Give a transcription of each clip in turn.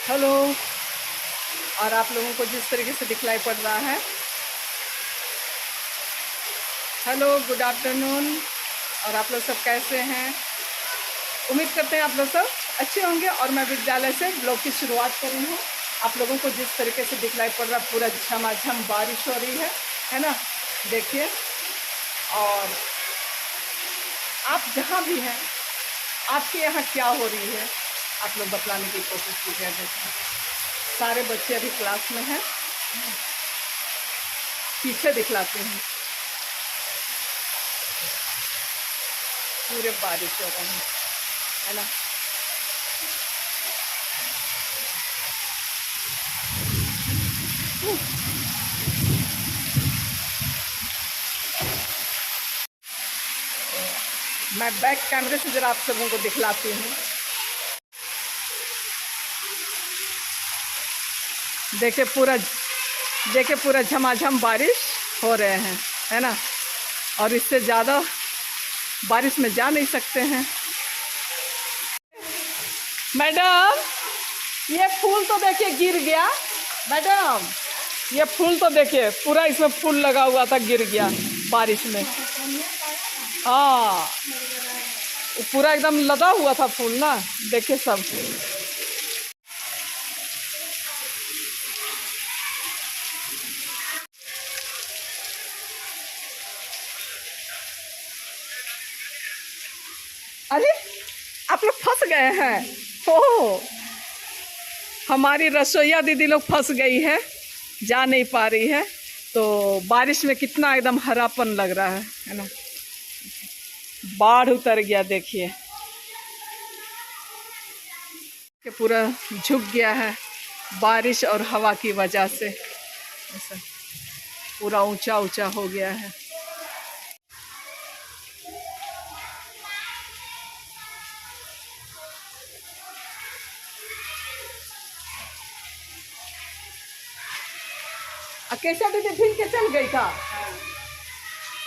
Hello. और आप लोगों को जिस तरीके से दिखलाई पड़ रहा है, हेलो, गुड आफ्टरनून। और आप लोग सब कैसे हैं? उम्मीद करते हैं आप लोग सब अच्छे होंगे। और मैं विद्यालय से ब्लॉग की शुरुआत कर रही हूँ। आप लोगों को जिस तरीके से दिखलाई पड़ रहा है, पूरा झमाझम बारिश हो रही है ना? देखिए। और आप जहाँ भी हैं, आपके यहाँ क्या हो रही है, आप लोग बतलाने की कोशिश कीजिए। देखिए, सारे बच्चे अभी क्लास में हैं। पीछे दिखलाते हैं, पूरे बारिश हो रहे हैं, है ना? मैं बैक कैमरे से जरा आप सबों को दिखलाती हूँ। देखिए पूरा झमाझम बारिश हो रहे हैं, है ना? और इससे ज़्यादा बारिश में जा नहीं सकते हैं। मैडम, ये फूल तो देखिए गिर गया। मैडम, ये फूल तो देखिए, पूरा इसमें फूल लगा हुआ था, गिर गया बारिश में। हाँ, पूरा एकदम लदा हुआ था फूल ना, देखिए सब। अरे, आप लोग फंस गए हैं। ओह, हमारी रसोईया दीदी लोग फंस गई है, जा नहीं पा रही है। तो बारिश में कितना एकदम हरापन लग रहा है ना? बाढ़ उतर गया, देखिए कि पूरा झुक गया है बारिश और हवा की वजह से। ऐसा पूरा ऊंचा ऊंचा हो गया है। कैसा दीदी फिर के चल गई था?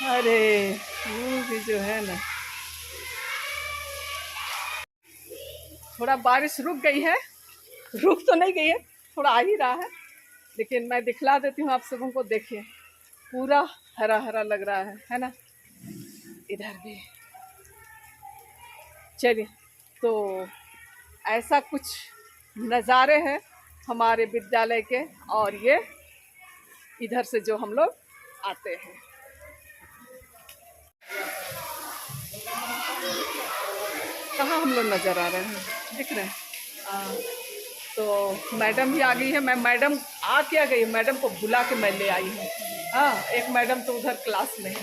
अरे, वो भी जो है ना, थोड़ा बारिश रुक गई है। रुक तो नहीं गई है, थोड़ा आ ही रहा है, लेकिन मैं दिखला देती हूँ आप सबों को। देखिए, पूरा हरा हरा लग रहा है ना? इधर भी। चलिए, तो ऐसा कुछ नज़ारे हैं हमारे विद्यालय के। और ये इधर से जो हम लोग आते हैं, कहाँ हम लोग नज़र आ रहे हैं, दिख रहे हैं? तो मैडम भी आ गई है। मैं मैडम आ क्या गई, मैडम को बुला के मैं ले आई हूँ। हाँ, एक मैडम तो उधर क्लास में है।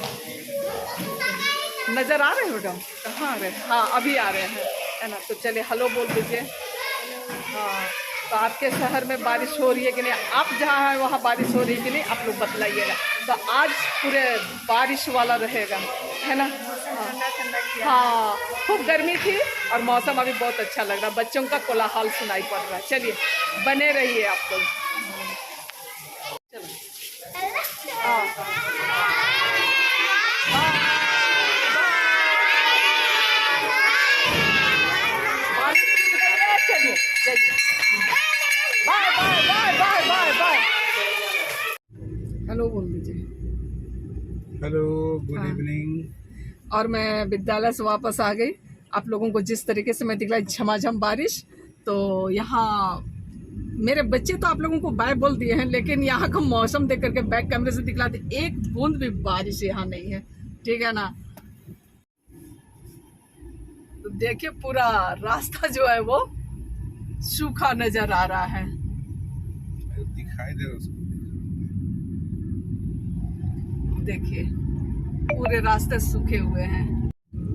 नज़र आ रहे हैं मैडम? कहाँ आ रहे हैं? हाँ, अभी आ रहे हैं, है ना? तो चलिए, हेलो बोल दीजिए। हाँ, तो आपके शहर में बारिश हो रही है कि नहीं? आप जहाँ हैं वहाँ बारिश हो रही है कि नहीं, आप लोग बतलाइएगा। तो आज पूरे बारिश वाला रहेगा, है ना? हाँ, खूब गर्मी थी और मौसम अभी बहुत अच्छा लग रहा है। बच्चों का कोलाहल सुनाई पड़ रहा है। चलिए, बने रहिए आप लोग। चलो। हाँ, bye bye bye bye bye bye. Hello बोल दीजिए। Hello, good evening. और मैं विद्यालय से वापस आ गई। आप लोगों को जिस तरीके से मैं दिखलाई झमाझम बारिश, तो यहाँ मेरे बच्चे तो आप लोगों को बाय बोल दिए हैं, लेकिन यहाँ का मौसम देख करके बैक कैमरे से दिखलाते, एक बूंद भी बारिश यहाँ नहीं है, ठीक है ना? तो देखिए, पूरा रास्ता जो है वो सूखा नजर आ रहा है। दिखाई दे रहा उसको। देखिए, पूरे रास्ते सूखे हुए हैं।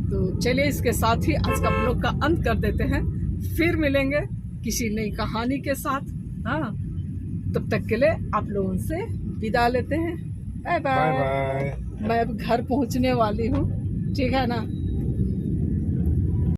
तो चलिए, इसके साथ ही आज का ब्लॉग का अंत कर देते हैं। फिर मिलेंगे किसी नई कहानी के साथ। हाँ, तब तक के लिए आप लोगों से विदा लेते हैं। Bye bye. मैं अब घर पहुंचने वाली हूँ, ठीक है ना?